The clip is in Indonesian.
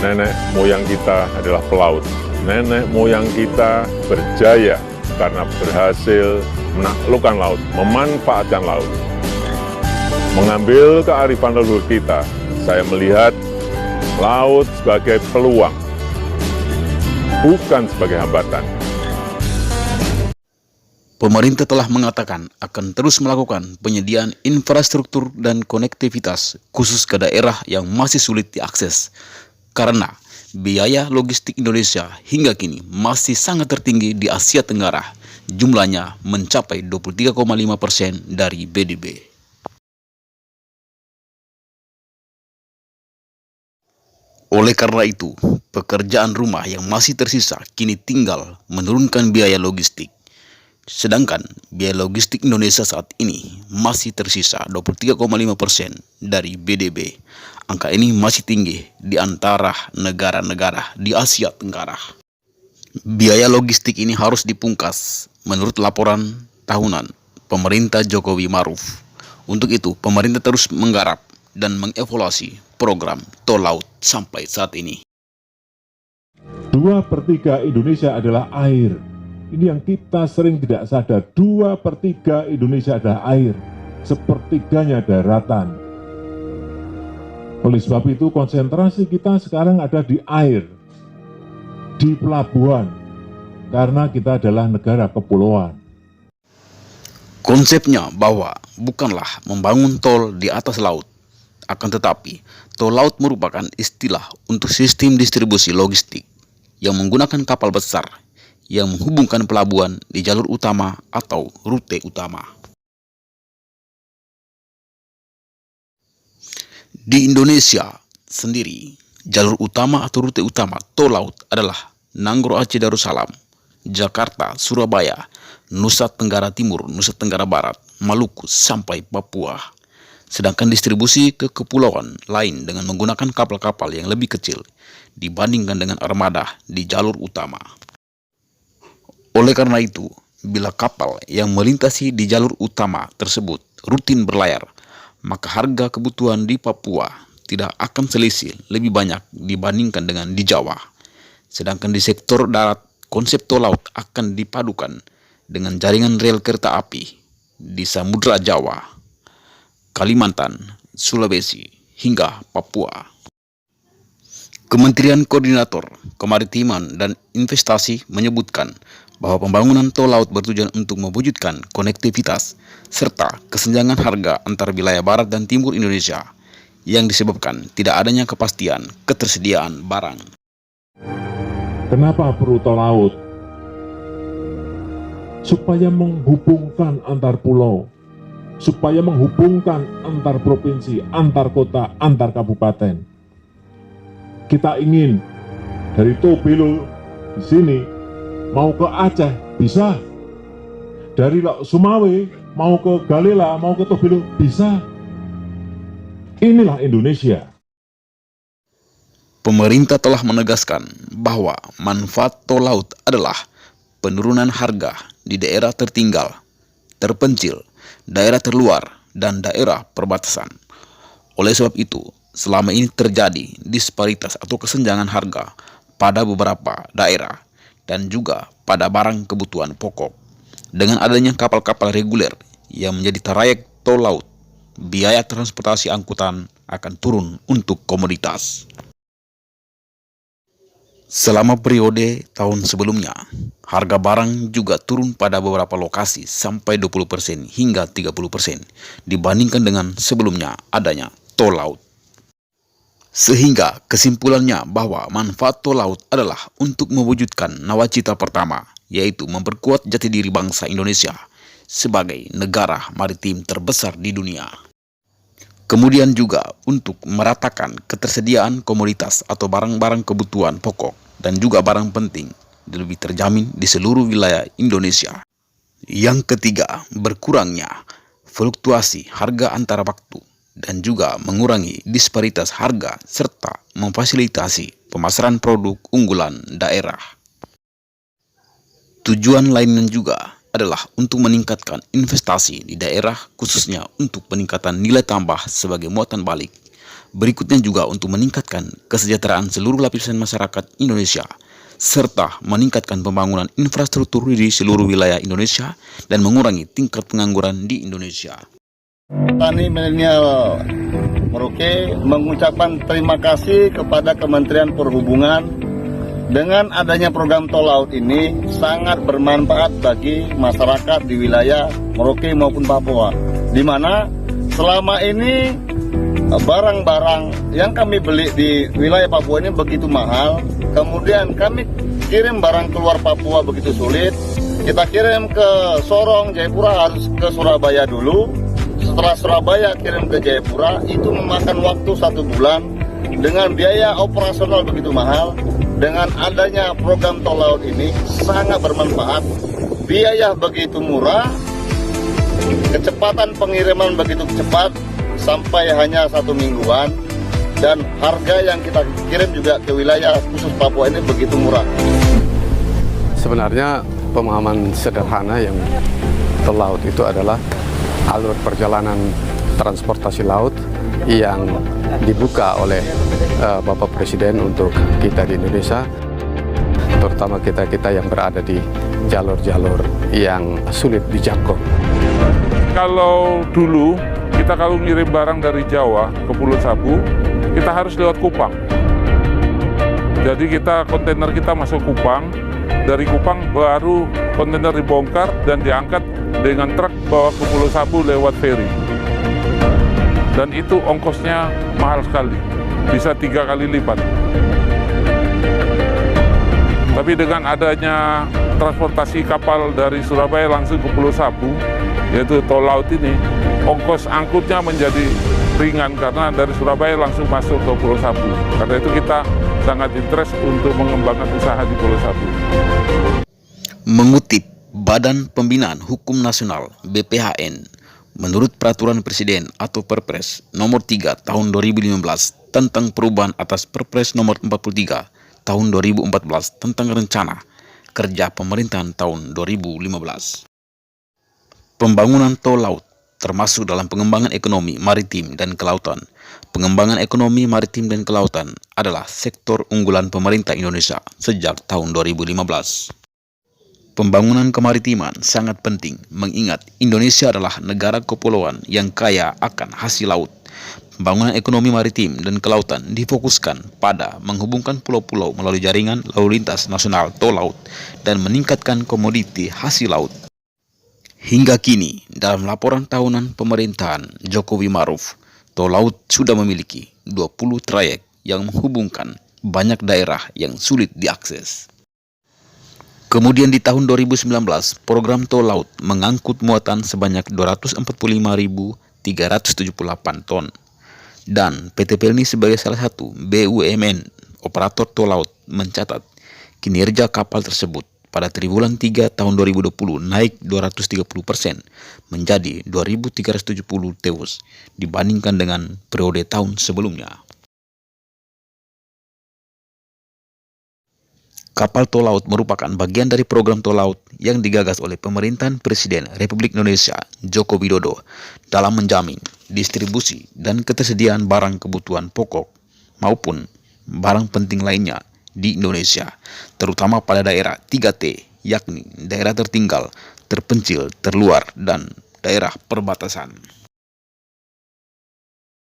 Nenek moyang kita adalah pelaut. Nenek moyang kita berjaya karena berhasil menaklukkan laut, memanfaatkan laut. Mengambil kearifan leluhur kita, saya melihat laut sebagai peluang, bukan sebagai hambatan. Pemerintah telah mengatakan akan terus melakukan penyediaan infrastruktur dan konektivitas khusus ke daerah yang masih sulit diakses, karena biaya logistik Indonesia hingga kini masih sangat tertinggi di Asia Tenggara, jumlahnya mencapai 23,5% dari PDB. Oleh karena itu, pekerjaan rumah yang masih tersisa kini tinggal menurunkan biaya logistik. Sedangkan biaya logistik Indonesia saat ini masih tersisa 23,5% dari PDB. Angka ini masih tinggi di antara negara-negara di Asia Tenggara. Biaya logistik ini harus dipungkas menurut laporan tahunan pemerintah Jokowi Maruf. Untuk itu, pemerintah terus menggarap dan mengevaluasi program tol laut sampai saat ini. 2/3 Indonesia adalah air. Ini yang kita sering tidak sadar, 2/3 Indonesia adalah air, sepertiganya daratan. Oleh sebab itu konsentrasi kita sekarang ada di air, di pelabuhan, karena kita adalah negara kepulauan. Konsepnya bahwa bukanlah membangun tol di atas laut, akan tetapi tol laut merupakan istilah untuk sistem distribusi logistik yang menggunakan kapal besar yang menghubungkan pelabuhan di jalur utama atau rute utama. Di Indonesia sendiri, jalur utama atau rute utama tol laut adalah Nanggro Aceh Darussalam, Jakarta, Surabaya, Nusa Tenggara Timur, Nusa Tenggara Barat, Maluku, sampai Papua. Sedangkan distribusi ke kepulauan lain dengan menggunakan kapal-kapal yang lebih kecil dibandingkan dengan armada di jalur utama. Oleh karena itu, bila kapal yang melintasi di jalur utama tersebut rutin berlayar, maka harga kebutuhan di Papua tidak akan selisih lebih banyak dibandingkan dengan di Jawa. Sedangkan di sektor darat, konsep tol laut akan dipadukan dengan jaringan rel kereta api di Samudra Jawa, Kalimantan, Sulawesi, hingga Papua. Kementerian Koordinator Kemaritiman dan Investasi menyebutkan bahwa pembangunan tol laut bertujuan untuk mewujudkan konektivitas serta kesenjangan harga antar wilayah barat dan timur Indonesia yang disebabkan tidak adanya kepastian ketersediaan barang. Kenapa perlu tol laut? Supaya menghubungkan antar pulau, supaya menghubungkan antar provinsi, antar kota, antar kabupaten. Kita ingin dari Tobelo di sini mau ke Aceh bisa, dari Sumawe mau ke Galela, mau ke Tobelo bisa. Inilah Indonesia. Pemerintah telah menegaskan bahwa manfaat tol laut adalah penurunan harga di daerah tertinggal, terpencil, daerah terluar, dan daerah perbatasan. Oleh sebab itu, selama ini terjadi disparitas atau kesenjangan harga pada beberapa daerah dan juga pada barang kebutuhan pokok. Dengan adanya kapal-kapal reguler yang menjadi trayek tol laut, biaya transportasi angkutan akan turun untuk komoditas. Selama periode tahun sebelumnya, harga barang juga turun pada beberapa lokasi sampai 20% hingga 30% dibandingkan dengan sebelumnya adanya tol laut. Sehingga kesimpulannya bahwa manfaat tol laut adalah untuk mewujudkan nawacita pertama, yaitu memperkuat jati diri bangsa Indonesia sebagai negara maritim terbesar di dunia. Kemudian juga untuk meratakan ketersediaan komoditas atau barang-barang kebutuhan pokok dan juga barang penting lebih terjamin di seluruh wilayah Indonesia. Yang ketiga, berkurangnya fluktuasi harga antara waktu dan juga mengurangi disparitas harga serta memfasilitasi pemasaran produk unggulan daerah. Tujuan lainnya juga adalah untuk meningkatkan investasi di daerah, khususnya untuk peningkatan nilai tambah sebagai muatan balik Berikutnya juga untuk meningkatkan kesejahteraan seluruh lapisan masyarakat Indonesia, serta meningkatkan pembangunan infrastruktur di seluruh wilayah Indonesia dan mengurangi tingkat pengangguran di Indonesia. Petani milenial Merauke mengucapkan terima kasih kepada Kementerian Perhubungan. Dengan adanya program tol laut ini sangat bermanfaat bagi masyarakat di wilayah Merauke maupun Papua, di mana selama ini barang-barang yang kami beli di wilayah Papua ini begitu mahal. Kemudian kami kirim barang keluar Papua begitu sulit. Kita kirim ke Sorong, Jayapura, harus ke Surabaya dulu. Setelah Surabaya kirim ke Jayapura, itu memakan waktu 1 bulan dengan biaya operasional begitu mahal. Dengan adanya program tol laut ini sangat bermanfaat, biaya begitu murah, kecepatan pengiriman begitu cepat sampai hanya 1 mingguan, dan harga yang kita kirim juga ke wilayah khusus Papua ini begitu murah. Sebenarnya pemahaman sederhana yang tol laut itu adalah alur perjalanan transportasi laut yang dibuka oleh Bapak Presiden untuk kita di Indonesia, terutama kita-kita yang berada di jalur-jalur yang sulit dijangkau. Kalau dulu kita kalau ngirim barang dari Jawa ke Pulau Sabu, kita harus lewat Kupang. Jadi kontainer kita masuk Kupang, dari Kupang baru kontainer dibongkar dan diangkat dengan truk bawa ke Pulau Sabu lewat feri. Dan itu ongkosnya mahal sekali, bisa 3 kali lipat. Tapi dengan adanya transportasi kapal dari Surabaya langsung ke Pulau Sabu, yaitu tol laut ini, ongkos angkutnya menjadi ringan karena dari Surabaya langsung masuk ke Pulau Sabu. Karena itu kita sangat interest untuk mengembangkan usaha di Pulau Sabu. Mengutip Badan Pembinaan Hukum Nasional (BPHN), menurut Peraturan Presiden atau Perpres Nomor 3 Tahun 2015 tentang perubahan atas Perpres Nomor 43 Tahun 2014 tentang Rencana Kerja Pemerintahan Tahun 2015. Pembangunan tol laut termasuk dalam pengembangan ekonomi maritim dan kelautan. Pengembangan ekonomi maritim dan kelautan adalah sektor unggulan pemerintah Indonesia sejak tahun 2015. Pembangunan kemaritiman sangat penting mengingat Indonesia adalah negara kepulauan yang kaya akan hasil laut. Pembangunan ekonomi maritim dan kelautan difokuskan pada menghubungkan pulau-pulau melalui jaringan lalu lintas nasional tol laut dan meningkatkan komoditi hasil laut. Hingga kini, dalam laporan tahunan pemerintahan Jokowi Ma'ruf, tol laut sudah memiliki 20 trayek yang menghubungkan banyak daerah yang sulit diakses. Kemudian di tahun 2019, program tol laut mengangkut muatan sebanyak 245.378 ton. Dan PT Pelni sebagai salah satu BUMN operator tol laut mencatat kinerja kapal tersebut pada triwulan 3 tahun 2020 naik 230% menjadi 2.370 teus dibandingkan dengan periode tahun sebelumnya. Kapal tol laut merupakan bagian dari program tol laut yang digagas oleh pemerintahan Presiden Republik Indonesia Joko Widodo dalam menjamin distribusi dan ketersediaan barang kebutuhan pokok maupun barang penting lainnya di Indonesia, terutama pada daerah 3T, yakni daerah tertinggal, terpencil, terluar, dan daerah perbatasan.